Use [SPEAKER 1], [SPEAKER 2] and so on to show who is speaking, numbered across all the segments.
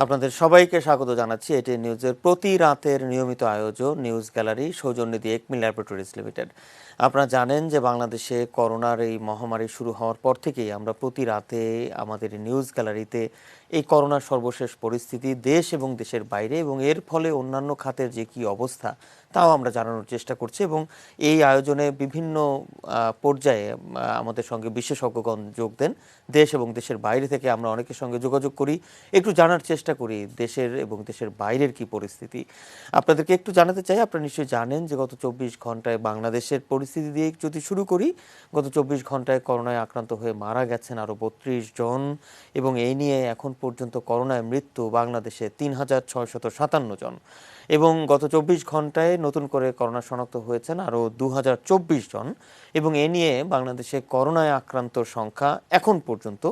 [SPEAKER 1] আপনাদের সবাইকে স্বাগত জানাচ্ছি এটি নিউজের প্রতি রাতের নিয়মিত আয়োজন নিউজ গ্যালারি সৌজন্যে দিয়ে একমি ল্যাবরেটরিজ লিমিটেড। আপনারা জানেন যে বাংলাদেশে করোনার এই মহামারী শুরু হওয়ার পর থেকেই আমরা প্রতি রাতে আমাদের নিউজ গ্যালারিতে এই করোনার সর্বশেষ পরিস্থিতি দেশ এবং দেশের বাইরে এবং এর ফলে অন্যান্য খাতের যে কি অবস্থা তাও আমরা জানানোর চেষ্টা করছি। এবং এই আয়োজনে বিভিন্ন পর্যায়ে আমাদের সঙ্গে বিশেষজ্ঞগণ যোগ দেন। দেশ এবং দেশের বাইরে থেকে আমরা অনেকের সঙ্গে যোগাযোগ করি, একটু জানার চেষ্টা করি দেশের এবং দেশের বাইরের কি পরিস্থিতি। আপনাদেরকে একটু জানাতে চাই, আপনারা নিশ্চয়ই জানেন যে গত 24 ঘন্টায় বাংলাদেশের পরিস্থিতি দিয়ে যদি শুরু করি, গত 24 ঘন্টায় করোনায় আক্রান্ত হয়ে মারা গেছেন আরও 32 জন এবং এই নিয়ে এখন পর্যন্ত করোনায় মৃত্যু বাংলাদেশে 3657 জন এবং গত 24 ঘন্টায় নতুন করে করোনা শনাক্ত হয়েছেন আরও 2024 জন এবং এ নিয়ে বাংলাদেশে করোনায় আক্রান্ত সংখ্যা এখন পর্যন্ত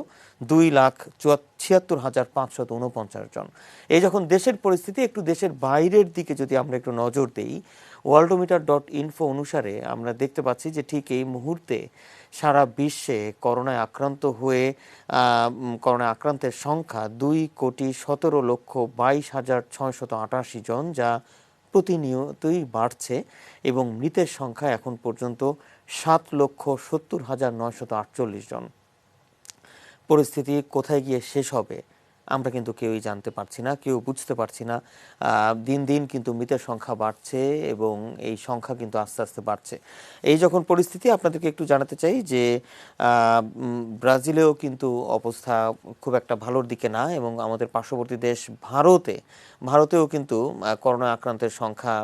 [SPEAKER 1] 2,76,549 জন। এই যখন দেশের পরিস্থিতি, একটু দেশের বাইরের দিকে যদি আমরা একটু নজর দিই, worldometer.info অনুসারে আমরা দেখতে পাচ্ছি যে ঠিক এই মুহূর্তে সারা বিশ্বে করোনায় আক্রান্ত হয়ে করোনায় আক্রান্তের সংখ্যা 2,17,22,688 জন, যা প্রতিনিয়তই বাড়ছে এবং মৃতের সংখ্যা এখন পর্যন্ত 7,70,948 জন। পরিস্থিতি কোথায় গিয়ে শেষ হবে আমরা কিন্তু কেউই জানতে পারছি না, কেউ বুঝতে পারছি না। দিন দিন কিন্তু মৃতের সংখ্যা বাড়ছে এবং এই সংখ্যা কিন্তু আস্তে আস্তে বাড়ছে। এই যখন পরিস্থিতি, আপনাদেরকে একটু জানাতে চাই যে ব্রাজিলেও কিন্তু অবস্থা খুব একটা ভালোর দিকে না এবং আমাদের পার্শ্ববর্তী দেশ ভারতেও কিন্তু করোনা আক্রান্তের সংখ্যা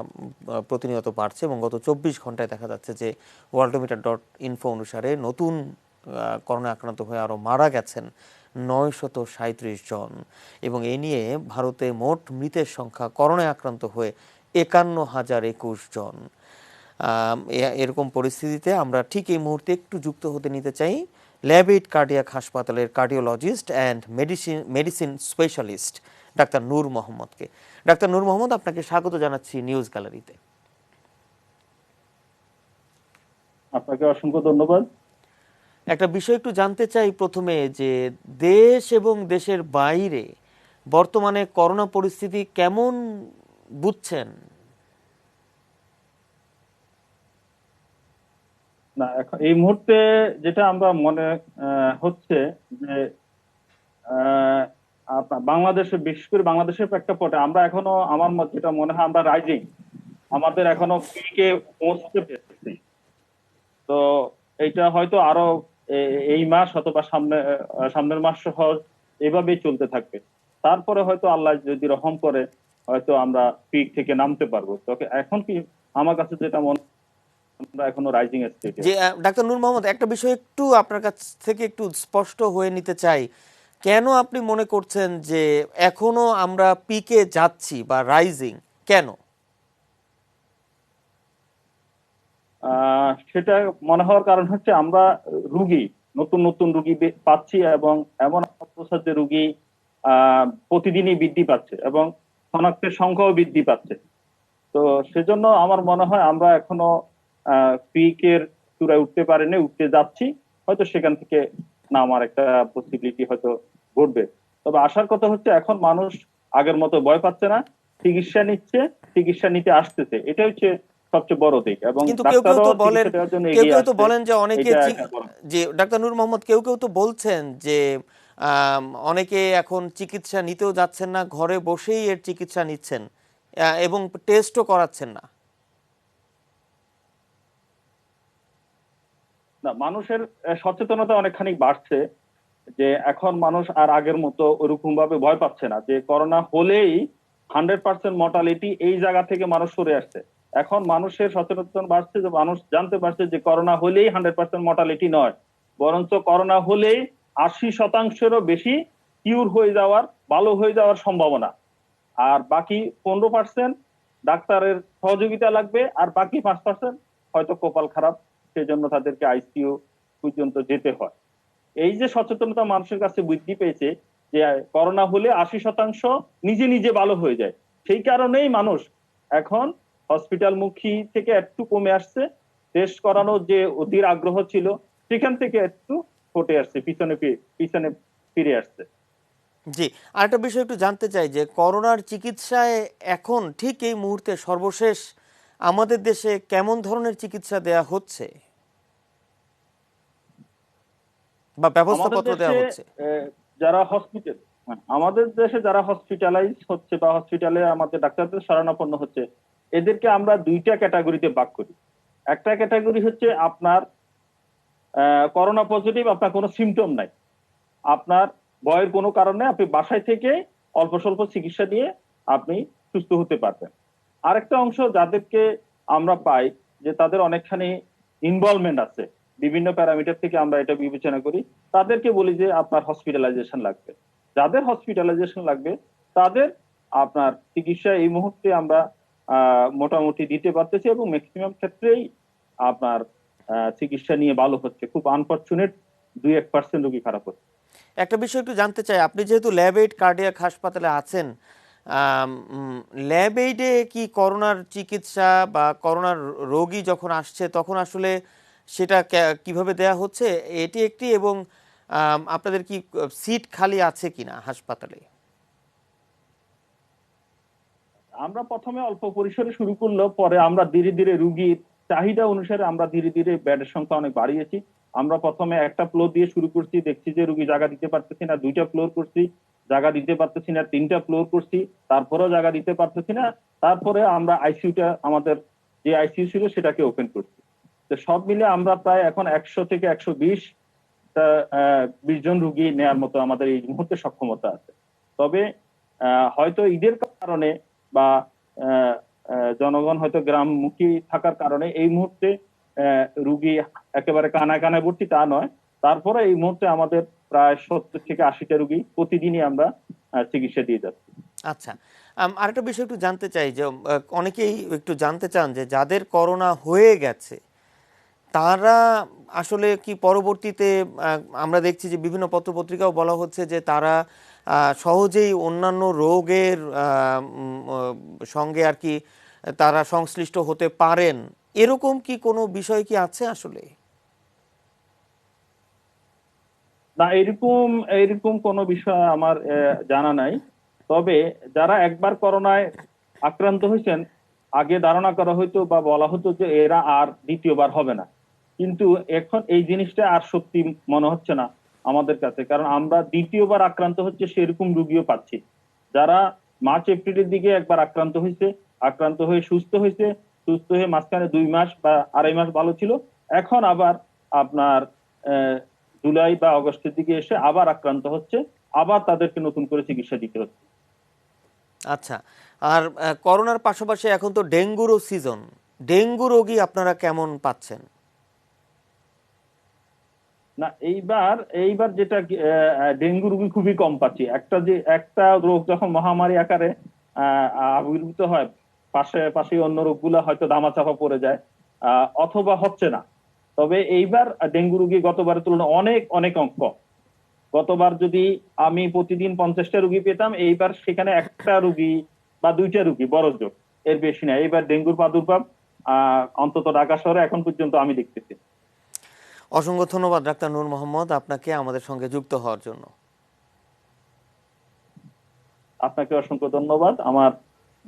[SPEAKER 1] প্রতিনিয়ত বাড়ছে এবং গত 24 ঘন্টায় দেখা যাচ্ছে যে worldometer.info অনুসারে নতুন করোনা আক্রান্ত হয়ে আরও মারা গেছেন 937 জন এবং এ নিয়ে ভারতে মোট মৃতের সংখ্যা করোনায় আক্রান্ত হয়ে 51,021 জন। এরকম পরিস্থিতিতে আমরা ঠিক এই মুহূর্তে একটু যুক্ত হতে নিতে চাই ল্যাবএইড কার্ডিয়াক হাসপাতালের cardiologist and medicine specialist doctor Noor মোহাম্মদকে। ডাক্তার নূর মোহাম্মদ, আপনাকে স্বাগত জানাচ্ছি নিউজ গ্যালারিতে।
[SPEAKER 2] আপনাকে অসংখ্য ধন্যবাদ।
[SPEAKER 1] একটা বিষয় একটু জানতে চাই প্রথমে যে দেশ এবং দেশের বাইরে বর্তমানে করোনা পরিস্থিতি কেমন বুঝছেন?
[SPEAKER 2] না, এখন এই মুহূর্তে যেটা আমরা মনে হচ্ছে যে বাংলাদেশে, বিশেষ করে বাংলাদেশের প্রেক্ষাপটে আমরা এখনো, আমার যেটা মনে হয়, আমরা রাইজিং, আমাদের এখনো পিকে পৌঁছতে পেরেছি। তো এইটা হয়তো আরো এই মাস অথবা সামনের মাস সহ এভাবেই চলতে থাকবে। তারপরে হয়তো আল্লাহ যদি রহম করে হয়তো আমরা পিক থেকে নামতে পারবো। তো এখন কি আমার কাছে যেটা মনে, আমরা এখনো রাইজিং স্টেজে।
[SPEAKER 1] যে ডাক্তার নূর মোহাম্মদ, একটা বিষয় একটু আপনার কাছ থেকে একটু স্পষ্ট হয়ে নিতে চাই, কেন আপনি মনে করছেন যে এখনো আমরা পিকে যাচ্ছি বা রাইজিং কেন?
[SPEAKER 2] সেটা মনে হওয়ার কারণ হচ্ছে আমরা রুগী, নতুন নতুন রুগী পাচ্ছি এবং এমন অবস্থা যে রুগী প্রতিদিনই বৃদ্ধি পাচ্ছে এবং শনাক্তের সংখ্যাও বৃদ্ধি পাচ্ছে। তো সেজন্য আমার মনে হয় আমরা এখনো পিকের চূড়ায় উঠতে পারিনি, উঠতে যাচ্ছি। হয়তো সেখান থেকে নামার একটা পসিবিলিটি হয়তো ঘটবে। তবে আসার কথা হচ্ছে এখন মানুষ আগের মতো ভয় পাচ্ছে না, চিকিৎসা নিচ্ছে, চিকিৎসা নিতে আসতেছে। এটা হচ্ছে সবচেয়ে বড় দিক এবং
[SPEAKER 1] কিন্তু কেউ কেউ
[SPEAKER 2] ডাক্তারও
[SPEAKER 1] তো বলেন,
[SPEAKER 2] চিকিৎসা দেওয়ার জন্য এগিয়ে আসছে।
[SPEAKER 1] যে অনেকে
[SPEAKER 2] এটা একটা বড়।
[SPEAKER 1] যে ডাক্তার নূর মোহাম্মদ, কেউ কেউ তো বলছেন যে অনেকে এখন চিকিৎসা নিতেও যাচ্ছেন না, ঘরে বসেই এর চিকিৎসা নিচ্ছেন এবং টেস্টও করাচ্ছেন না।
[SPEAKER 2] না, মানুষের সচেতনতা অনেকখানি বাড়ছে, যে এখন মানুষ আর আগের মতো ওরকম ভাবে ভয় পাচ্ছে না যে করোনা হলেই 100% মর্টালিটি, এই জায়গা থেকে মানুষ সরে আসছে। এখন মানুষের সচেতনতা বাড়ছে, যে মানুষ জানতে পারছে যে করোনা হলেই 100% মর্টালিটি নয়, বরঞ্চ করোনা হলেই 80%-এরও বেশি কিউর হয়ে যাওয়ার, ভালো হয়ে যাওয়ার সম্ভাবনা। আর বাকি 15% ডাক্তারের সহযোগিতা লাগবে, আর বাকি 5% হয়তো কপাল খারাপ, সেজন্য তাদেরকে আইসিইউ পর্যন্ত যেতে হয়। এই যে সচেতনতা মানুষের কাছে বৃদ্ধি পেয়েছে যে করোনা হলে 80% নিজে নিজে ভালো হয়ে যায়, সেই কারণেই মানুষ এখন হসপিটাল মুখী থেকে একটু কমে আসছে। টেস্ট করানোর যে অধীর আগ্রহ ছিল সেখান থেকে একটু হটে আসছে, পিছনে পিছনে ফিরে আসছে।
[SPEAKER 1] জি, আরেকটা বিষয় একটু জানতে চাই যে করোনার চিকিৎসায় এখন ঠিক এই মুহূর্তে সর্বশেষ আমাদের দেশে কেমন ধরনের চিকিৎসা দেয়া হচ্ছে বা
[SPEAKER 2] আমাদের
[SPEAKER 1] ব্যবস্থাপত্র
[SPEAKER 2] দেশে
[SPEAKER 1] দেওয়া হচ্ছে?
[SPEAKER 2] যারা হসপিটাল, আমাদের দেশে যারা হসপিটালাইজ হচ্ছে বা হসপিটালে আমাদের ডাক্তারদের শরণাপন্ন হচ্ছে, এদেরকে আমরা দুইটা ক্যাটাগরিতে ভাগ করি। একটা ক্যাটাগরি হচ্ছে আপনার করোনা পজিটিভ, আপনার কোনো সিমটম নাই, আপনার ভয়ের কোনো কারণে আপনি বাসায় থেকে অল্প স্বল্প চিকিৎসা দিয়ে আপনি সুস্থ হতে পারবেন। আরেকটা অংশ যাদেরকে আমরা পাই যে তাদের অনেকখানি ইনভলভমেন্ট আছে, বিভিন্ন প্যারামিটার থেকে আমরা এটা বিবেচনা করি, তাদেরকে বলি যে আপনার হসপিটালাইজেশন লাগবে। যাদের হসপিটালাইজেশন লাগবে তাদের আপনার চিকিৎসা এই মুহূর্তে আমরা মোটামুটি দিতে পারতেছি এবং ম্যাক্সিমাম ক্ষেত্রেই আপনার চিকিৎসা নিয়ে ভালো হচ্ছে। খুব আনফরচুনেট 2-1% রোগী খারাপ হচ্ছে।
[SPEAKER 1] একটা বিষয় একটু জানতে চাই, আপনি যেহেতু ল্যাব এইড কার্ডিয়াক হাসপাতালে আছেন, ল্যাব এইডে কি করোনার চিকিৎসা বা করোনার রোগী যখন আসছে তখন আসলে সেটা কিভাবে দেয়া হচ্ছে এটি একটি, এবং আপনাদের কি সিট খালি আছে কিনা হাসপাতালে?
[SPEAKER 2] আমরা প্রথমে অল্প পরিসরে শুরু করলেও পরে আমরা ধীরে ধীরে রুগীর চাহিদা অনুসারে আমরা ধীরে ধীরে বেডের সংখ্যা অনেক বাড়িয়েছি। আমরা প্রথমে একটা ফ্লোর দিয়ে শুরু করছি, দেখছি যে রুগী জায়গা দিতে পারতেছি না, দুইটা ফ্লোর করছি, জায়গা দিতে পারতেছি না, তিনটা ফ্লোর করছি, তারপরেও জায়গা দিতে পারতেছি না, তারপরে আমরা আইসিইউটা, আমাদের যে আইসিইউ ছিল সেটাকে ওপেন করছি। তো সব মিলে আমরা প্রায় এখন 100 থেকে 120 20 জন রুগী নেওয়ার মতো আমাদের এই মুহূর্তে সক্ষমতা আছে। তবে হয়তো ঈদের কারণে বা জনগণ হয়তো গ্রামমুখী থাকার কারণে এই মুহূর্তে রুগী একেবারে কানায় কানায় ভর্তি তা নয়। তারপরে এই মুহূর্তে আমাদের প্রায় 70 থেকে 80টা রুগী প্রতিদিনই আমরা চিকিৎসা দিয়ে যাচ্ছি।
[SPEAKER 1] আচ্ছা, আরেকটা বিষয় একটু জানতে চাই যে অনেকেই একটু জানতে চান যে যাদের করোনা হয়ে গেছে তারা আসলে কি পরবর্তীতে, আমরা দেখছি যে বিভিন্ন পত্রপত্রিকাও বলা হচ্ছে যে তারা সহজেই অন্যান্য রোগের সঙ্গে আর কি তারা সংশ্লিষ্ট হতে পারেন, এরকম কি কোনো বিষয় কি আছে আসলে?
[SPEAKER 2] না, এরকম এরকম কোনো বিষয় আমার জানা নাই। তবে যারা একবার করোনায় আক্রান্ত হয়েছেন, আগে ধারণা করা হইতো বা বলা হতো যে এরা আর দ্বিতীয়বার হবে না, কিন্তু এখন এই জিনিসটা আর সত্যি মনে হচ্ছে না আমাদের কাছে, কারণ আমরা দ্বিতীয়বার আক্রান্ত হচ্ছে সেরকম রুগীও পাচ্ছি যারা মার্চ এপ্রিলের দিকে একবার আক্রান্ত হয়েছে, আক্রান্ত হয়ে সুস্থ হয়েছে, সুস্থ হয়ে মাঝখানে 2 মাস বা 2.5 মাস ভালো ছিল, এখন আবার আপনার জুলাই বা অগস্টের দিকে এসে আবার আক্রান্ত হচ্ছে, আবার তাদেরকে নতুন করে চিকিৎসা দিতে হচ্ছে।
[SPEAKER 1] আচ্ছা, আর করোনার পাশাপাশি এখন তো ডেঙ্গুরও সিজন, ডেঙ্গু রোগী আপনারা কেমন পাচ্ছেন?
[SPEAKER 2] না, এইবার এইবার যেটা ডেঙ্গু রোগী খুবই কম পাচ্ছি। একটা রোগ যখন মহামারী আকারে আবির্ভূত হয়, পাশে পাশে অন্য রোগগুলো হয়তো ধামাচাপা পড়ে যায় অথবা হচ্ছে না। তবে এইবার ডেঙ্গু রোগী গতবারের তুলনায় অনেক অনেক অঙ্ক। গতবার যদি আমি প্রতিদিন 50টা রুগী পেতাম, এইবার সেখানে একটা রুগী বা দুইটা রুগী বড় জোর, এর বেশি না। এইবার ডেঙ্গুর প্রাদুর্ভাব অন্তত ঢাকা শহরে এখন পর্যন্ত আমি দেখতেছি।
[SPEAKER 1] অসংখ্য ধন্যবাদ ডাক্তার নূর মোহাম্মদ আপনাকে আমাদের সঙ্গে যুক্ত হওয়ার জন্য।
[SPEAKER 2] আপনাকে অসংখ্য ধন্যবাদ, আমার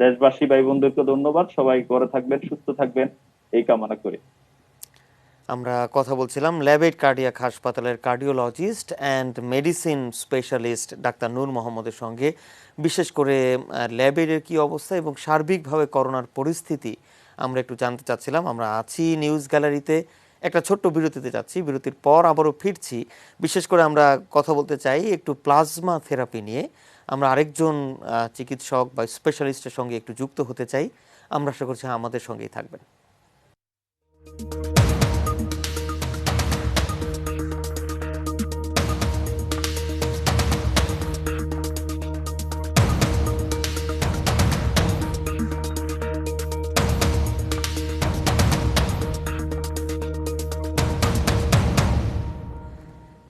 [SPEAKER 2] দেশবাসী ভাই বোনদেরকে ধন্যবাদ। সবাই ঘরে থাকবেন, সুস্থ থাকবেন, এই কামনা করি।
[SPEAKER 1] আমরা কথা বলছিলাম ল্যাবেড কার্ডিয়াক হাসপাতালের cardiologist and medicine specialist doctor Noor মোহাম্মদের সঙ্গে, বিশেষ করে ল্যাবেডের কি অবস্থা এবং সার্বিকভাবে করোনার পরিস্থিতি আমরা একটু জানতে চাচ্ছিলাম। আমরা আছি নিউজ গ্যালারিতে, একটা ছোট্ট বিরতিতে যাচ্ছি, বিরতির পর আবারও ফিরছি। বিশেষ করে আমরা কথা বলতে চাই একটু প্লাজমা থেরাপি নিয়ে। আমরা আরেকজন চিকিৎসক বা স্পেশালিস্টের সঙ্গে একটু যুক্ত হতে চাই। আমরা আশা করছি আমাদের সঙ্গেই থাকবেন।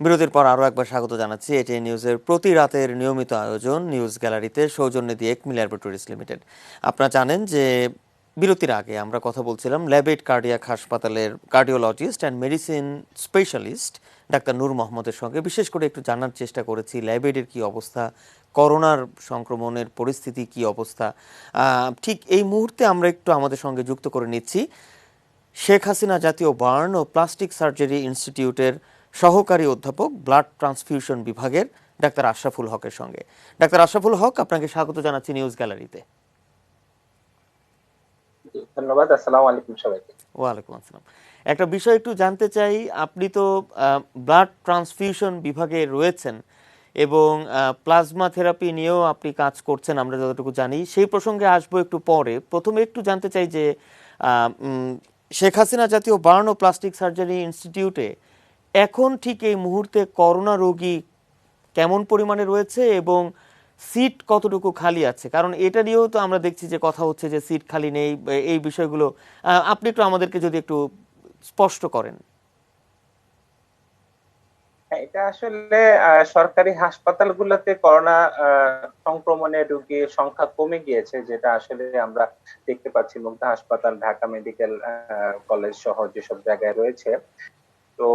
[SPEAKER 1] বিরতির পর আরও একবার স্বাগত জানাচ্ছি। এটি নিউজের প্রতি রাতের নিয়মিত আয়োজন নিউজ গ্যালারিতে, সৌজন্যে দিয়ে একমি ল্যাবরেটরিজ লিমিটেড। আপনারা জানেন যে বিরতির আগে আমরা কথা বলছিলাম ল্যাবেড কার্ডিয়াক হাসপাতালের cardiologist and medicine specialist doctor Noor মোহাম্মদের সঙ্গে। বিশেষ করে একটু জানার চেষ্টা করেছি ল্যাবেডের কি অবস্থা, করোনার সংক্রমণের পরিস্থিতি কি অবস্থা, ঠিক এই মুহূর্তে আমরা একটু আমাদের সঙ্গে যুক্ত করে নিচ্ছি শেখ হাসিনা জাতীয় বার্ন ও প্লাস্টিক সার্জারি ইনস্টিটিউটের সহকারী অধ্যাপক ব্লাড ট্রান্সফিউশন বিভাগের ডাক্তার আশরাফুল হকের সঙ্গে। ডাক্তার আশরাফুল হক, আপনাকে স্বাগত জানাচ্ছি নিউজ গ্যালারিতে।
[SPEAKER 3] ধন্যবাদ। আসসালামু আলাইকুম সবাইকে।
[SPEAKER 1] ওয়ালাইকুম আসসালাম। একটা বিষয় একটু জানতে চাই, আপনি তো ব্লাড ট্রান্সফিউশন বিভাগে রয়েছেন এবং প্লাজমা থেরাপি নিয়েও আপনি কাজ করছেন আমরা যতটুকু জানি, সেই প্রসঙ্গে আসবো একটু পরে। প্রথমে একটু জানতে চাই যে শেখ হাসিনা জাতীয় বার্ন ও প্লাস্টিক সার্জারি ইনস্টিটিউটে এখন ঠিক এই মুহূর্তে করোনা রোগী কেমন পরিমাণে রয়েছে এবং সিট কতটুকু খালি আছে, কারণ এটা নিয়েও তো আমরা দেখছি যে কথা হচ্ছে যে সিট খালি নেই, এই বিষয়গুলো আপনি একটু আমাদেরকে যদি একটু স্পষ্ট করেন।
[SPEAKER 3] এটা আসলে সরকারি হাসপাতালগুলোতে করোনা সংক্রমণের রোগীর সংখ্যা কমে গিয়েছে, যেটা আসলে আমরা দেখতে পাচ্ছি মুগদা হাসপাতাল, ঢাকা মেডিকেল কলেজ সহ যেসব জায়গায় রয়েছে। তো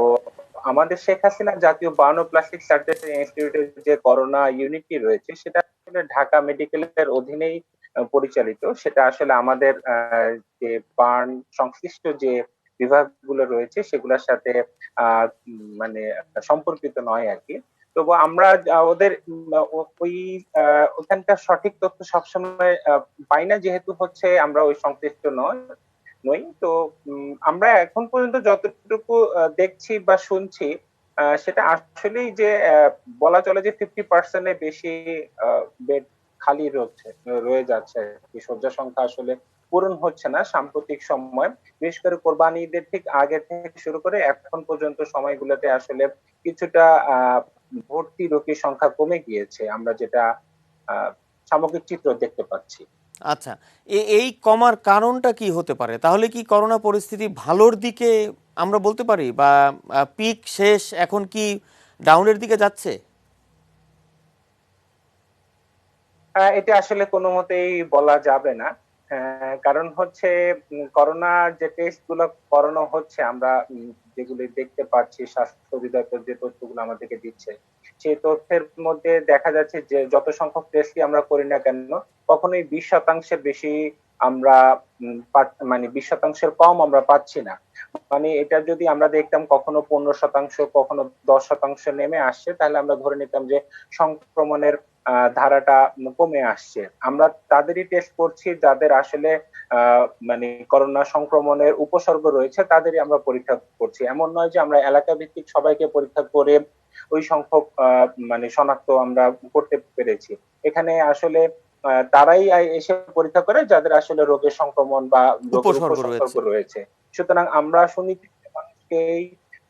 [SPEAKER 3] আমাদের শেখ হাসিনা জাতীয় বার্ন ও প্লাস্টিক সার্জারি ইনস্টিটিউটের যে করোনা ইউনিটটি রয়েছে, সেটা আসলে ঢাকা মেডিকেলের অধীনেই পরিচালিত। সেটা আসলে আমাদের যে বার্ন সংশ্লিষ্ট যে বিভাগগুলো রয়েছে সেগুলোর সাথে মানে সম্পর্কিত নয় আর কি। তবু আমরা ওদের ওই ওখানকার সঠিক তথ্য সবসময় পাই না, যেহেতু হচ্ছে আমরা ওই সংশ্লিষ্ট নই। তো আমরা এখন পর্যন্ত যতটুকু দেখছি বা শুনছি, সেটা আসলেই যে বলা চলে যে 50% বেশি বেড খালি রয়ে যাচ্ছে আর কি। শয্যা সংখ্যা আসলে পূরণ হচ্ছে না সাম্প্রতিক সময়, বিশেষ করে কোরবানি ঈদের ঠিক আগে থেকে শুরু করে এখন পর্যন্ত সময়গুলোতে আসলে কিছুটা ভর্তি রোগীর সংখ্যা কমে গিয়েছে, আমরা যেটা সামগ্রিক চিত্র দেখতে পাচ্ছি।
[SPEAKER 1] আচ্ছা, এই কমার কারণটা কি হতে পারে? তাহলে কি করোনা পরিস্থিতি ভালোর দিকে আমরা বলতে পারি, বা পিক শেষ, এখন কি ডাউনের দিকে যাচ্ছে?
[SPEAKER 3] এটা আসলে কোনো মতেই বলা যাবে না। কারণ হচ্ছে করোনা যে টেস্ট গুলো করানো হচ্ছে, আমরা যেগুলি দেখতে পাচ্ছি, স্বাস্থ্য অধিদপ্তর যে তথ্যগুলো আমাদেরকে দিচ্ছে, সেই তথ্যের মধ্যে দেখা যাচ্ছে যে যত সংখ্যক টেস্টই আমরা করি না কেন, কখনোই 20% বেশি আমরা মানে 20% কম আমরা পাচ্ছি না। মানে এটা যদি আমরা দেখতাম কখনো 15%, কখনো 10% নেমে আসছে, তাহলে আমরা ধরে নিতাম যে সংক্রমণের ধারাটা কমে আসছে। আমরা তাদেরই টেস্ট করছি যাদের আসলে মানে করোনা সংক্রমণের উপসর্গ রয়েছে, তাদেরই আমরা পরীক্ষা করছি। এমন নয় যে আমরা এলাকা ভিত্তিক সবাইকে পরীক্ষা করে ওই সংখ্যক মানে শনাক্ত আমরা করতে পেরেছি। এখানে আসলে তারাই এসে পরীক্ষা করে যাদের আসলে রোগের সংক্রমণ বা রোগের উপসর্গ রয়েছে। সুতরাং আমরা সুনির্দিষ্ট মানুষকেই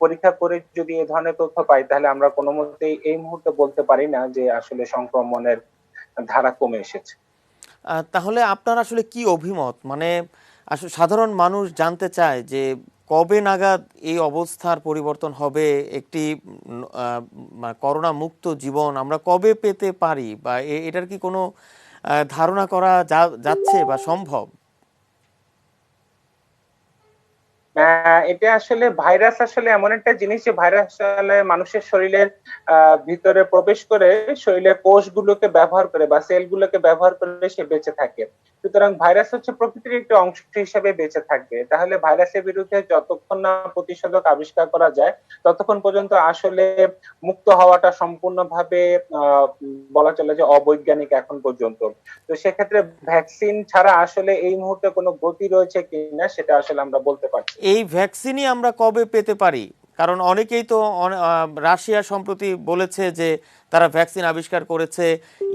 [SPEAKER 3] পরীক্ষা করে যদি এ ধরনের তথ্য পাই, তাহলে আমরা কোনো মতেই এই মুহূর্তে বলতে পারি না যে আসলে সংক্রমণের ধারা কমে এসেছে।
[SPEAKER 1] তাহলে আপনার আসলে কি অভিমত, মানে আসলে সাধারণ মানুষ জানতে চায় যে কবে নাগাদ এই অবস্থার পরিবর্তন হবে, একটি করোনা মুক্ত জীবন আমরা কবে পেতে পারি, বা এটার কি কোনো ধারণা করা যাচ্ছে বা সম্ভব?
[SPEAKER 3] এটা আসলে ভাইরাস আসলে এমন একটা জিনিস যে ভাইরাস আসলে মানুষের শরীরের ভিতরে প্রবেশ করে শরীরের কোষগুলোকে ব্যবহার করে বা সেলগুলোকে ব্যবহার করে সে বেঁচে থাকে। সুতরাং ভাইরাস হচ্ছে প্রকৃতির একটা অংশ হিসেবে বেঁচে থাকবে। তাহলে ভাইরাসের বিরুদ্ধে যতক্ষণ না প্রতিষেধক আবিষ্কার করা যায়, ততক্ষণ পর্যন্ত আসলে মুক্ত হওয়াটা সম্পূর্ণভাবে বলা চলে যে অবৈজ্ঞানিক এখন পর্যন্ত। তো সেক্ষেত্রে ভ্যাকসিন ছাড়া আসলে এই মুহূর্তে কোনো গতি রয়েছে কিনা সেটা আসলে আমরা বলতে পারছি।
[SPEAKER 1] এই ভ্যাকসিনই আমরা কবে পেতে পারি? কারণ অনেকেই তো রাশিয়া সম্প্রতি বলেছে যে তারা ভ্যাকসিন আবিষ্কার করেছে,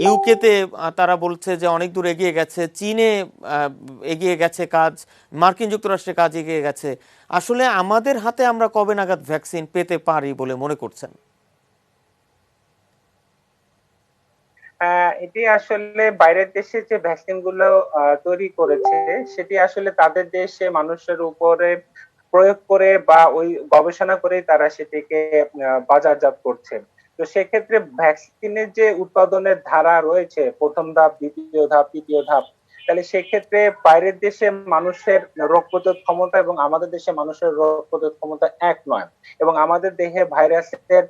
[SPEAKER 1] ইউকেতে তারা বলছে যে অনেক দূর এগিয়ে গেছে, চীনে এগিয়ে গেছে কাজ, মার্কিন যুক্তরাষ্ট্রে কাজ এগিয়ে গেছে। আসলে আমাদের হাতে আমরা কবে নাগাদ ভ্যাকসিন পেতে পারি বলে মনে করছেন?
[SPEAKER 3] এটি আসলে বাইরের দেশে যে ভ্যাকসিন গুলো তৈরি করেছে, সেটি আসলে তাদের দেশে মানুষের উপরে প্রয়োগ করে বা ওই গবেষণা করে তারা সেটিকে বাজারজাত করছে। তো সেক্ষেত্রে ভ্যাকসিনের যে উৎপাদনের ধারা রয়েছে, প্রথম ধাপ, দ্বিতীয় ধাপ, তৃতীয় ধাপ, তাহলে সেক্ষেত্রে বাইরের দেশে মানুষের রোগ প্রতিরোধ ক্ষমতা এবং আমাদের দেশে মানুষের রোগ প্রতিরোধ ক্ষমতা এক নয়, এবং আমাদের দেহে ভাইরাসের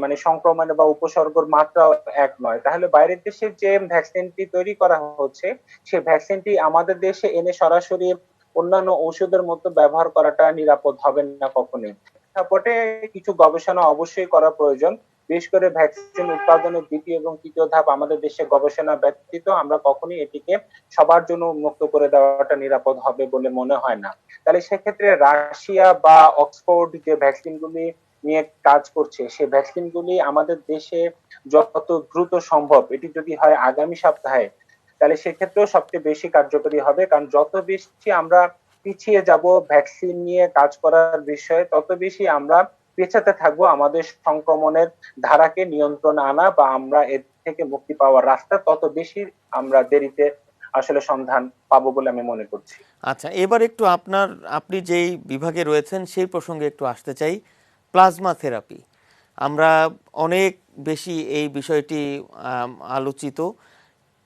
[SPEAKER 3] মানে সংক্রমণ বা উপসর্গের মাত্রাও এক নয়। তাহলে বাইরের দেশে যে ভ্যাকসিনটি তৈরি করা হচ্ছে, সেই ভ্যাকসিনটি আমাদের দেশে এনে সরাসরি অন্যান্য ঔষধের মতো ব্যবহার করাটা নিরাপদ হবে না কখনোই। প্রেক্ষাপটে কিছু গবেষণা অবশ্যই করা প্রয়োজন। বিশেষ করে ভ্যাকসিন উৎপাদনের দ্বিতীয় এবং তৃতীয় ধাপ আমাদের দেশে গবেষণা ব্যতীত আমরা কখনোই এটিকে সবার জন্য উন্মুক্ত করে দেওয়াটা নিরাপদ হবে বলে মনে হয় না। তাহলে সেক্ষেত্রে রাশিয়া বা অক্সফোর্ড যে ভ্যাকসিনগুলি নিয়ে কাজ করছে, সেই ভ্যাকসিনগুলি আমাদের দেশে যত দ্রুত সম্ভব, এটি যদি হয় আগামী সপ্তাহে, তাহলে সেক্ষেত্রেও সবচেয়ে বেশি কার্যকরী হবে। কারণ যত বেশি আমরা পিছিয়ে যাব ভ্যাকসিন নিয়ে কাজ করার বিষয়ে, তত বেশি আমরা পেছাতে থাকবো আমাদের সংক্রমণের ধারাকে নিয়ন্ত্রণে আনা বা আমরা এর থেকে মুক্তি পাওয়ার রাস্তা তত বেশি আমরা দেরিতে আসলে সন্ধান পাবো বলে আমি মনে করছি।
[SPEAKER 1] আচ্ছা, এবার একটু আপনি যেই বিভাগে রয়েছেন সেই প্রসঙ্গে একটু আসতে চাই। প্লাজমা থেরাপি, আমরা অনেক বেশি এই বিষয়টি আলোচিত।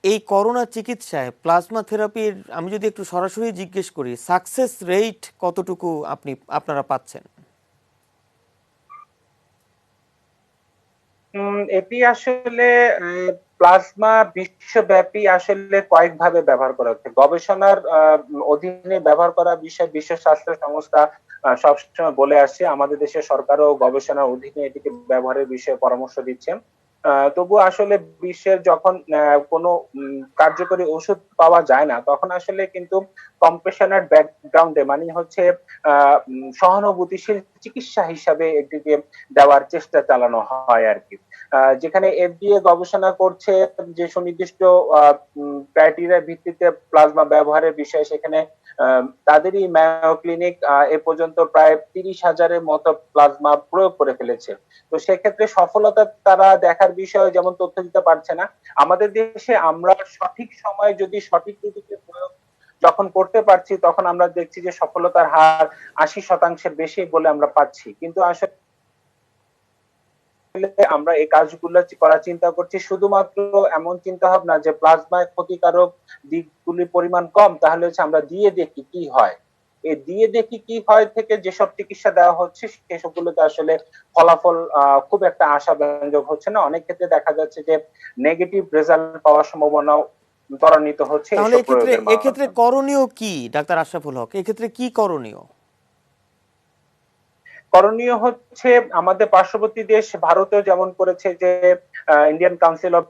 [SPEAKER 1] এই করোনা চিকিৎসায় প্লাজমা থেরাপির আমি যদি একটু সরাসরি জিজ্ঞেস করি, সাকসেস রেট কতটুকু আপনারা পাচ্ছেন?
[SPEAKER 3] এটি আসলে প্লাজমা বিশ্বব্যাপী আসলে কয়েকভাবে ব্যবহার করা হচ্ছে। গবেষণার অধীনে ব্যবহার করা বিষয় বিশ্ব স্বাস্থ্য সংস্থা সবসময় বলে আসছে, আমাদের দেশের সরকারও গবেষণার অধীনে এটিকে ব্যবহারের বিষয়ে পরামর্শ দিচ্ছে। তবু আসলে বিশ্বের যখন কোনো কার্যকরী ওষুধ পাওয়া যায় না, তখন আসলে কিন্তু কম্প্রেশনের ব্যাকগ্রাউন্ডে মানে হচ্ছে সহানুভূতিশীল চিকিৎসা হিসাবে এটিকে দেওয়ার চেষ্টা চালানো হয় আর কি। যেখানে এফডিএ গবেষণা করছে যে সুনির্দিষ্ট ক্রাইটেরিয়ার ভিত্তিতে প্লাজমা ব্যবহারের বিষয়ে, সেখানে তাদেরই মায়ো ক্লিনিক এ পর্যন্ত প্রায় 30,000-এর মতো প্লাজমা প্রয়োগ করে ফেলেছে। তো সেক্ষেত্রে সফলতা তারা দেখার বিষয়ে যেমন তথ্য দিতে পারছে না, আমাদের দেশে আমরা সঠিক সময়ে যদি সঠিক নীতিকে প্রয়োগ যখন করতে পারছি, তখন আমরা দেখছি যে সফলতার হার 80% বেশি বলে আমরা পাচ্ছি। কিন্তু আসলে আমরা এই কাজগুলো করার চিন্তা করছি শুধুমাত্র এমন চিন্তা ভাবনা যে প্লাজমায় ক্ষতিকারক দিকগুলির পরিমাণ কম, তাহলে হচ্ছে আমরা দিয়ে দেখি কি হয়। এই দিয়ে দেখি কি হয় থেকে যেসব চিকিৎসা দেওয়া হচ্ছে সেসবগুলোতে আসলে ফলাফল খুব একটা আশাব্যঞ্জক হচ্ছে না। অনেক ক্ষেত্রে দেখা যাচ্ছে যে নেগেটিভ রেজাল্ট পাওয়ার সম্ভাবনাও ত্বরান্বিত হচ্ছে
[SPEAKER 1] তাহলে
[SPEAKER 3] এসব
[SPEAKER 1] এক্ষেত্রে
[SPEAKER 3] প্রয়োগের
[SPEAKER 1] এক্ষেত্রে
[SPEAKER 3] মাধ্যমে।
[SPEAKER 1] করণীয় কি ডাক্তার আশরাফুল হক? এক্ষেত্রে কি করণীয়?
[SPEAKER 3] করণীয় হচ্ছে আমাদের পার্শ্ববর্তী দেশ ভারতেও যেমন করেছে যে ইন্ডিয়ান কাউন্সিল অফ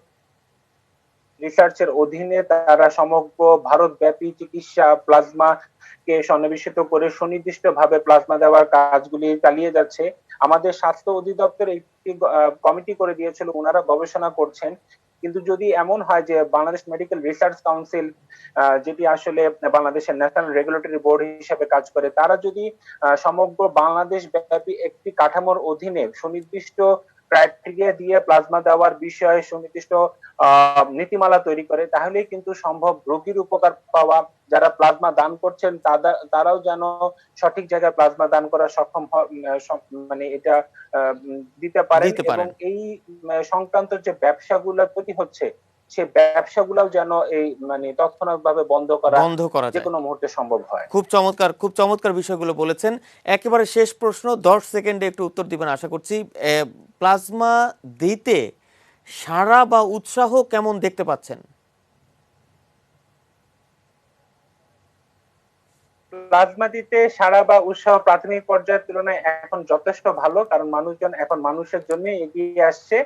[SPEAKER 3] রিসার্চের অধীনে তারা সমগ্র ভারতব্যাপী চিকিৎসা প্লাজমা কে সন্নিবেশিত করে সুনির্দিষ্টভাবে প্লাজমা দেওয়ার কাজগুলি চালিয়ে যাচ্ছে। আমাদের স্বাস্থ্য অধিদপ্তর একটি কমিটি করে দিয়েছিল, ওনারা গবেষণা করছেন। কিন্তু যদি এমন হয় যে বাংলাদেশ মেডিকেল রিসার্চ কাউন্সিল, যেটি আসলে বাংলাদেশের ন্যাশনাল রেগুলেটরি বোর্ড হিসেবে কাজ করে, তারা যদি সমগ্র বাংলাদেশ ব্যাপী একটি কাঠামোর অধীনে সুনির্দিষ্ট ক্রাইটেরিয়া দিয়ে প্লাজমা দেওয়ার বিষয়ে সুনির্দিষ্ট নীতিমালা তৈরি করে, তাহলেই কিন্তু সম্ভব রোগীর উপকার পাওয়া, যারা প্লাজমা দান করছেন তারাও যেন সঠিক জায়গায় প্লাজমা দান করা সক্ষম মানে এটা দিতে পারেন, এবং এই সংক্রান্ত যে ব্যবসাগুলো ক্ষতি হচ্ছে সে ব্যবসাগুলোও যেন এই মানে তৎক্ষণাৎভাবে বন্ধ করা যে কোনো মুহূর্তে সম্ভব হয়।
[SPEAKER 1] খুব চমৎকার বিষয়গুলো বলেছেন। একেবারে শেষ প্রশ্ন, 10 সেকেন্ডে একটু উত্তর দিবেন আশা করছি। প্লাজমা দিতে সাড়া বা উৎসাহ কেমন দেখতে পাচ্ছেন?
[SPEAKER 3] প্লাজমা দিতে সাড়া বা উৎসাহ প্রাথমিক পর্যায়ের তুলনায় এখন যথেষ্ট ভালো, কারণ মানুষজন এখন মানুষের জন্য এগিয়ে আসছে,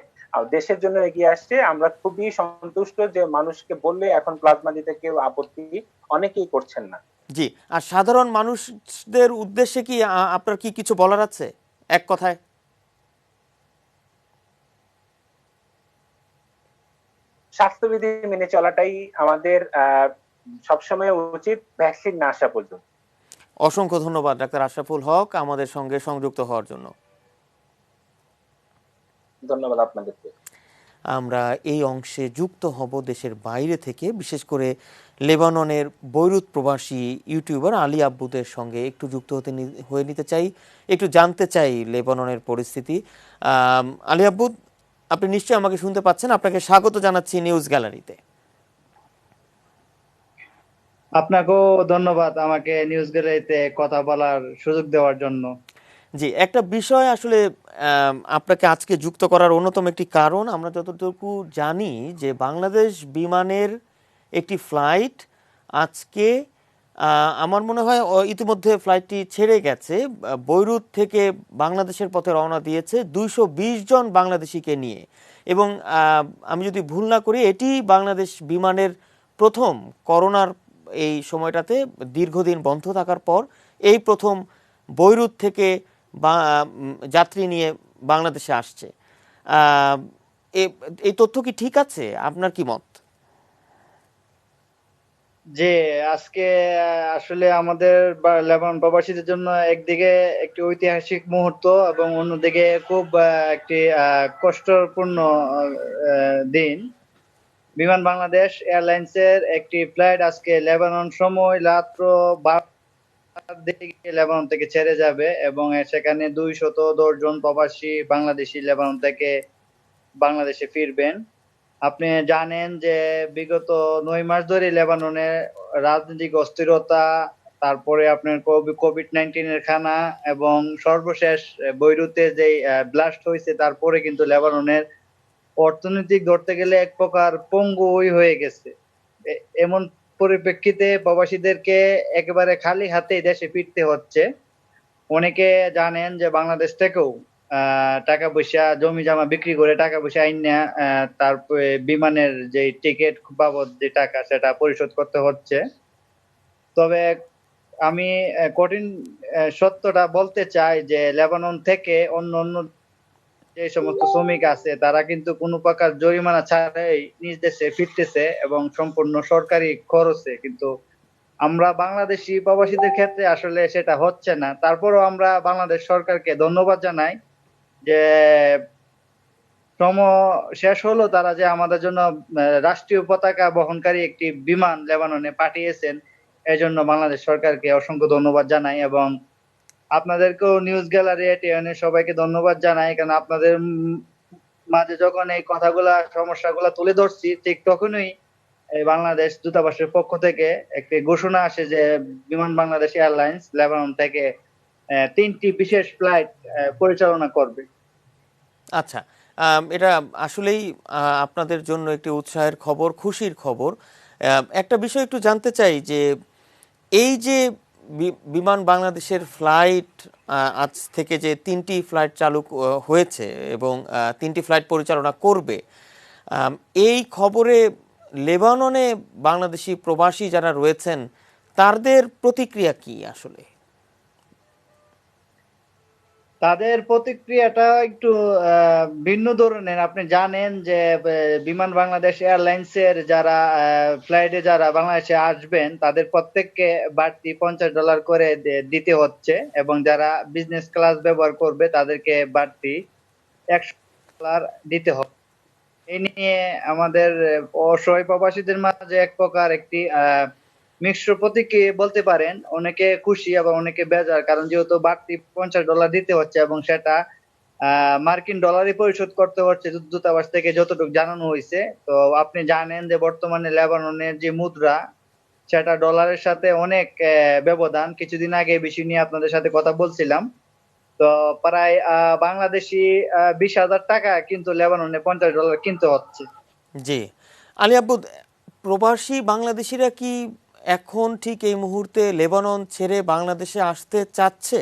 [SPEAKER 3] দেশের জন্য এগিয়ে আসছে। আমরা খুবই সন্তুষ্ট যে মানুষকে বললে এখন প্লাজমা দিতে কেউ আপত্তি অনেকেই করছেন না।
[SPEAKER 1] জি, আর সাধারণ মানুষদের উদ্দেশ্যে কি আপনার কি কিছু বলার আছে এক কথায়?
[SPEAKER 3] স্বাস্থ্যবিধি মেনে চলাটাই আমাদের সবসময় উচিত, ভ্যাকসিন না আসা পর্যন্ত।
[SPEAKER 1] অসংখ্য ধন্যবাদ ডাক্তার আশরাফুল হক আমাদের সঙ্গে সংযুক্ত হওয়ার জন্য।
[SPEAKER 3] ধন্যবাদ আপনাদেরকে।
[SPEAKER 1] আমরা এই অংশে যুক্ত হব দেশের বাইরে থেকে, বিশেষ করে লেবাননের বৈরুত প্রবাসী ইউটিউবার আলী আব্বুদের সঙ্গে একটু যুক্ত হয়ে নিতে চাই, একটু জানতে চাই লেবাননের পরিস্থিতি। আলী আব্বু, আপনি নিশ্চয়ই আমাকে শুনতে পাচ্ছেন, আপনাকে স্বাগত জানাচ্ছি নিউজ গ্যালারিতে।
[SPEAKER 4] আপনাকেও ধন্যবাদ আমাকে নিউজ গ্যালারিতে কথা বলার সুযোগ দেওয়ার জন্য।
[SPEAKER 1] জি, একটা বিষয় আসলে আপনাকে আজকে যুক্ত করার অন্যতম একটি কারণ, আমরা যতটুকু জানি যে বাংলাদেশ বিমানের একটি ফ্লাইট আজকে আমার মনে হয় ইতিমধ্যে ফ্লাইটটি ছেড়ে গেছে, বৈরুত থেকে বাংলাদেশের পথে রওনা দিয়েছে 220 জন বাংলাদেশিকে নিয়ে। এবং আমি যদি ভুল না করি এটি বাংলাদেশ বিমানের প্রথম করোনার এই সময়টাতে দীর্ঘদিন বন্ধ থাকার পর এই প্রথম বৈরুত থেকে যাত্রী নিয়ে বাংলাদেশে আসছে। আহ, এই তথ্য কি ঠিক আছে? আপনার কি মত?
[SPEAKER 4] যে আজকে আসলে আমাদের লেবানন প্রবাসীদের জন্য একদিকে একটি ঐতিহাসিক মুহূর্ত এবং অন্যদিকে খুব একটি কষ্টপূর্ণ দিন। বিমান বাংলাদেশ এয়ারলাইন্সের একটি ফ্লাইট আজকে লেবানন সময় রাত্র 12টার দিকে লেবানন থেকে ছেড়ে যাবে এবং সেখানে 210 জন প্রবাসী বাংলাদেশি লেবানন থেকে বাংলাদেশে ফিরবেন। আপনি জানেন যে বিগত 9 মাস ধরে লেবাননে রাজনৈতিক অস্থিরতা, তারপরে আপনার কোভিড-19 এর খানা এবং সর্বশেষ বৈরুতে যে ব্লাস্ট হয়েছে, তারপরে কিন্তু লেবাননের অর্থনৈতিক ধরতে গেলে এক প্রকার পঙ্গুই হয়ে গেছে। এমন পরিপ্রেক্ষিতে প্রবাসীদেরকে একেবারে খালি হাতে দেশে ফিরতে হচ্ছে। অনেকে জানেন যে বাংলাদেশ থেকেও টাকা পয়সা জমি জমা বিক্রি করে টাকা পয়সা আইনা তারপরে বিমানের যে টিকিট বাবদ যে টাকা সেটা পরিশোধ করতে হচ্ছে। তবে আমি কঠিন সত্যটা বলতে চাই যে লেবানন থেকে অন্য অন্য যে সমস্ত শ্রমিক আছে তারা কিন্তু কোনো প্রকার জরিমানা ছাড়াই নিজ দেশে ফিরতেছে এবং সম্পূর্ণ সরকারি খরচে। কিন্তু আমরা বাংলাদেশি প্রবাসীদের ক্ষেত্রে আসলে সেটা হচ্ছে না। তারপরও আমরা বাংলাদেশ সরকারকে ধন্যবাদ জানাই যে শ্রম শেষ হলো তারা যে আমাদের জন্য রাষ্ট্রীয় পতাকা বহনকারী একটি বিমান লেবাননে পাঠিয়েছেন, এজন্য বাংলাদেশ সরকারকে অসংখ্য ধন্যবাদ জানাই এবং আপনাদেরকেও নিউজ গ্যালারি এটিএনের সবাইকে ধন্যবাদ জানাই। কারণ আপনাদের মাঝে যখন এই কথাগুলা সমস্যাগুলা তুলে ধরছি ঠিক তখনই এই বাংলাদেশ দূতাবাসের পক্ষ থেকে একটি ঘোষণা আসে যে বিমান বাংলাদেশ এয়ারলাইন্স লেবানন থেকে 3টি বিশেষ ফ্লাইট পরিচালনা করবে।
[SPEAKER 1] আচ্ছা, এটা আসলেই আপনাদের জন্য একটি উৎসাহের খবর, খুশির খবর। একটা বিষয় একটু জানতে চাই যে এই যে বিমান বাংলাদেশের ফ্লাইট আজ থেকে যে 3টি ফ্লাইট চালু হয়েছে এবং 3টি ফ্লাইট পরিচালনা করবে, এই খবরে লেবাননে বাংলাদেশি প্রবাসী যারা রয়েছেন তাদের প্রতিক্রিয়া কি আসলে?
[SPEAKER 4] তাদের প্রতিক্রিয়াটা একটু ভিন্ন ধরনের। আপনি জানেন যে বিমান বাংলাদেশ এয়ারলাইন্সের যারা ফ্লাইটে যারা বাংলাদেশে আসবেন তাদের প্রত্যেককে বাড়তি $50 করে দিতে হচ্ছে এবং যারা বিজনেস ক্লাস ব্যবহার করবে তাদেরকে বাড়তি $100 দিতে হবে। এই নিয়ে আমাদের অসহায় প্রবাসীদের মাঝে এক প্রকার একটি মিশ্র প্রতিক্রিয়া বলতে পারেন। অনেকে খুশি আবার অনেকে বেজার, কারণ যেহেতু বাড়তি $50 দিতে হচ্ছে এবং সেটা মার্কিন ডলারে পরিশোধ করতে হচ্ছে দূতাবাস থেকে যতটুকু জানানো হয়েছে। তো আপনি জানেন যে বর্তমানে লেবাননের যে মুদ্রা সেটা ডলারের সাথে অনেক ব্যবধান। কিছুদিন আগে এই বিষয় নিয়ে আপনাদের সাথে কথা বলছিলাম। তো প্রায় বাংলাদেশি 20,000 টাকা কিন্তু লেবাননে $50 কিনতে হচ্ছে।
[SPEAKER 1] জি, আলী আব্বু, প্রবাসী বাংলাদেশিরা কি এখন ঠিক এই মুহূর্তে লেবানন ছেড়ে বাংলাদেশে আসতে চাচ্ছে?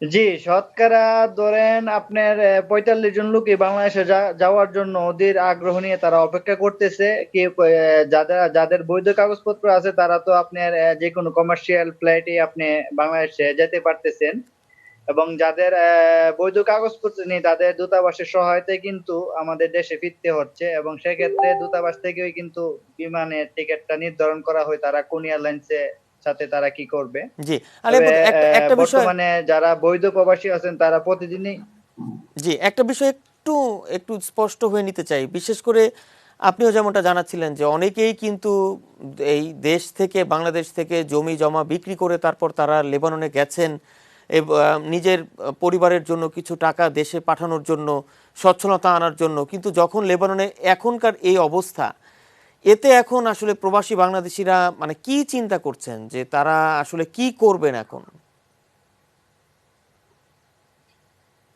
[SPEAKER 4] জি, শতকরা ধরেন আপনার 45 জন লোকই বাংলাদেশে যাওয়ার জন্য অধীর আগ্রহ নিয়ে তারা অপেক্ষা করতেছে। কি যাদের বৈধ কাগজপত্র আছে তারা তো আপনার যে কোনো কমার্শিয়াল ফ্লাইটে আপনি বাংলাদেশে যেতে পারতেছেন এবং যাদের বৈধ কাগজপত্র নেই তাদের দূতাবাসের সহায়তায় কিন্তু আমাদের দেশে ফিরতে হচ্ছে এবং সেক্ষেত্রে দূতাবাস থেকেও কিন্তু বিমানের টিকিটটা নির্ধারণ করা হয় তারা কোন এয়ারলাইন্সে সাথে তারা কি করবে।
[SPEAKER 1] জি, আলী আব্বু, একটা বিষয়,
[SPEAKER 4] বর্তমানে যারা বৈধ প্রবাসী আছেন তারা প্রতিদিনই
[SPEAKER 1] জি, একটা বিষয় একটু একটু স্পষ্ট হয়ে নিতে চাই। বিশেষ করে আপনিও যেমনটা জানাচ্ছিলেন যে অনেকেই কিন্তু এই দেশ থেকে, বাংলাদেশ থেকে জমি জমা বিক্রি করে তারপর তারা লেবাননে গেছেন নিজের পরিবারের জন্য কিছু টাকা দেশে পাঠানোর জন্য, সচ্ছলতা আনার জন্য। কিন্তু যখন লেবাননে এখনকার এই অবস্থা, এতে এখন আসলে প্রবাসী বাংলাদেশিরা মানে কি চিন্তা করছেন যে তারা আসলে কি করবেন এখন?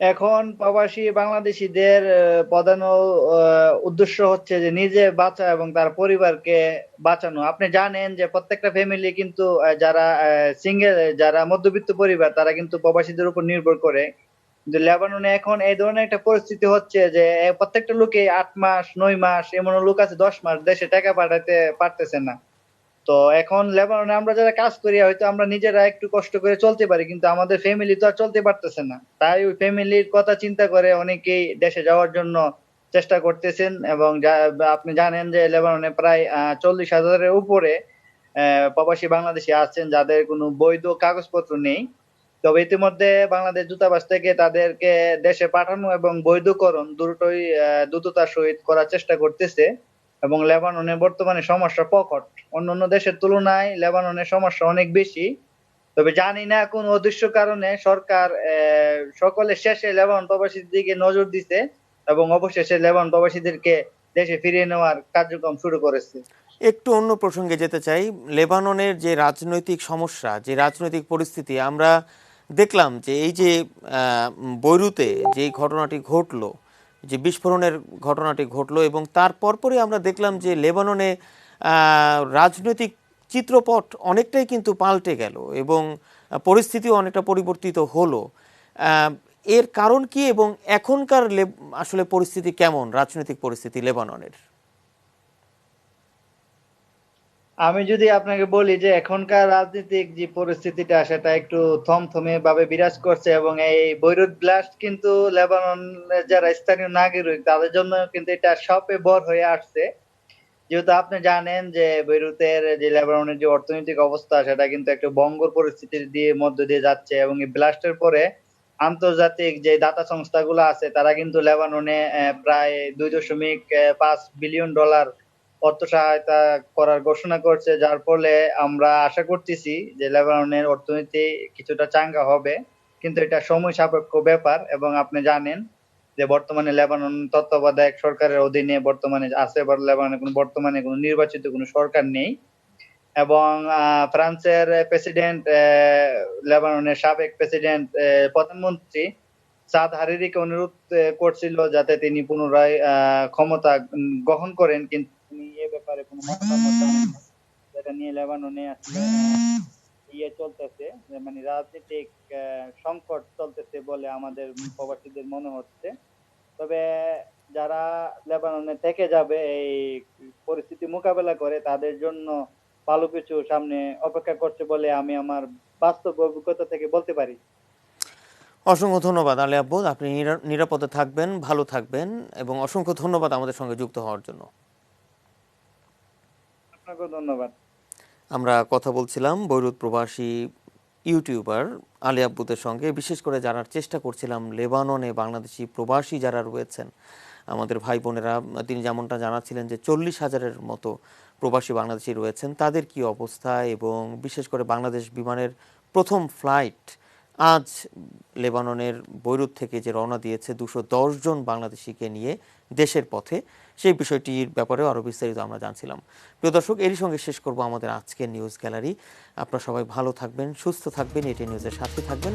[SPEAKER 4] এখন প্রবাসী বাংলাদেশীদের প্রধান উদ্দেশ্য হচ্ছে যে নিজে বাঁচা এবং তার পরিবারকে বাঁচানো। আপনি জানেন যে প্রত্যেকটা ফ্যামিলি কিন্তু যারা সিঙ্গেল, যারা মধ্যবিত্ত পরিবার, তারা কিন্তু প্রবাসীদের উপর নির্ভর করে। কিন্তু লেবাননে এখন এই ধরনের একটা পরিস্থিতি হচ্ছে যে প্রত্যেকটা লোকে 8 মাস 9 মাস, এমন লোক আছে 10 মাস দেশে টাকা পাঠাতে পারতেছে না। তো এখন লেবাননে আমরা যারা কাজ করি হয়তো আমরা নিজেরা একটু কষ্ট করে চলতে পারি, কিন্তু আমাদের ফ্যামিলি তো আর চলতে পারতেছে না। তাই ওই ফ্যামিলির কথা চিন্তা করে অনেকেই দেশে যাওয়ার জন্য চেষ্টা করতেছেন। এবং আপনি জানেন যে লেবাননে প্রায় 40,000-এর উপরে প্রবাসী বাংলাদেশী আছেন যাদের কোনো বৈধ কাগজপত্র নেই। তবে ইতিমধ্যে বাংলাদেশ দূতাবাস থেকে তাদেরকে দেশে পাঠানো এবং বৈধকরণ দুটোই দ্রুততার সহিত করার চেষ্টা করতেছে। এবং লেবাননে বর্তমানে সমস্যা প্রকট। অন্যান্য দেশের তুলনায় লেবাননের সমস্যা অনেক বেশি। তবে জানি না কোন অদৃশ্য কারণে সরকার সকলের শেষে লেবানন প্রবাসীদের দিকে নজর দিছে এবং অবশেষে লেবানন প্রবাসীদেরকে দেশে ফিরিয়ে নেওয়ার কার্যক্রম শুরু করেছে।
[SPEAKER 1] একটু অন্য প্রসঙ্গে যেতে চাই। লেবাননের যে রাজনৈতিক সমস্যা, যে রাজনৈতিক পরিস্থিতি, আমরা দেখলাম যে এই যে বৈরুতে যে ঘটনাটি ঘটলো, যে বিস্ফোরণের ঘটনাটি ঘটলো, এবং তার পরপরই আমরা দেখলাম যে লেবাননে রাজনৈতিক চিত্রপট অনেকটাই কিন্তু পাল্টে গেল এবং পরিস্থিতিও অনেকটা পরিবর্তিত হলো। এর কারণ কি এবং এখনকার আসলে পরিস্থিতি কেমন, রাজনৈতিক পরিস্থিতি লেবাননের?
[SPEAKER 4] আমি যদি আপনাকে বলি যে এখনকার রাজনৈতিক যে পরিস্থিতিটা সেটা একটু থমথমে ভাবে বিরাজ করছে এবং এই বৈরুত ব্লাস্ট কিন্তু লেবাননের যারা স্থানীয় নাগরিক তাদের জন্য কিন্তু এটা সবে বড় হয়ে আসছে। যেহেতু আপনি জানেন যে বৈরুতের যে লেবাননের যে অর্থনৈতিক অবস্থা সেটা কিন্তু একটা ভঙ্গুর পরিস্থিতির মধ্য দিয়ে যাচ্ছে এবং এই ব্লাস্টের পরে আন্তর্জাতিক যে দাতা সংস্থাগুলো আছে তারা কিন্তু লেবাননে প্রায় $2.5 বিলিয়ন অর্থ সহায়তা করার ঘোষণা করছে, যার ফলে আমরা আশা করতেছি যে লেবাননের অর্থনীতি কিছুটা চাঙ্গা হবে। কিন্তু এটা সময় সাপেক্ষ ব্যাপার এবং আপনি জানেন যে বর্তমানে লেবানন তত্ত্বাবধায়ক সরকারের অধীনে বর্তমানে আছে, লেবাননে বর্তমানে কোনো নির্বাচিত কোনো সরকার নেই। এবং ফ্রান্সের প্রেসিডেন্ট, লেবাননের সাবেক প্রেসিডেন্ট, প্রধানমন্ত্রী সাদ হারিরিকে অনুরোধ করছিল যাতে তিনি পুনরায় ক্ষমতা গ্রহণ করেন, কিন্তু তিনি এ ব্যাপারে কোনো মতামত জানান না। যেটা নিয়ে লেবাননে আসলে চলতেছে, মানে রাজনৈতিক সংকট চলতেছে বলে আমাদের প্রবাসীদের মনে হচ্ছে। তবে যারা লেবাননে থেকে যাবে এই পরিস্থিতি মোকাবেলা করে তাদের জন্য ভালো কিছু সামনে অপেক্ষা করছে বলে আমি আমার বাস্তব অভিজ্ঞতা থেকে বলতে পারি।
[SPEAKER 1] অসংখ্য ধন্যবাদ আলী আব্বুদ, আপনি নিরাপদে থাকবেন, ভালো থাকবেন, এবং অসংখ্য ধন্যবাদ আমাদের সঙ্গে যুক্ত হওয়ার জন্য।
[SPEAKER 4] আপনাকেও ধন্যবাদ।
[SPEAKER 1] আমরা কথা বলছিলাম বৈরুত প্রবাসী ইউটিউবার আলী আব্বুদের সঙ্গে, বিশেষ করে জানার চেষ্টা করছিলাম লেবাননে বাংলাদেশি প্রবাসী যারা রয়েছেন আমাদের ভাই বোনেরা। তিনি যেমনটা জানাচ্ছিলেন যে 40,000-এর মতো প্রবাসী বাংলাদেশি রয়েছেন, তাদের কি অবস্থা, এবং বিশেষ করে বাংলাদেশ বিমানের প্রথম ফ্লাইট আজ লেবাননের বৈরুত থেকে যে রওনা দিয়েছে 210 জন বাংলাদেশিকে নিয়ে দেশের পথে, সেই বিষয়টির ব্যাপারেও আরও বিস্তারিত আমরা জানছিলাম। প্রিয় দর্শক, এরই সঙ্গে শেষ করব আমাদের আজকের নিউজ গ্যালারি। আপনারা সবাই ভালো থাকবেন, সুস্থ থাকবেন, এটি নিউজের সাথে থাকবেন।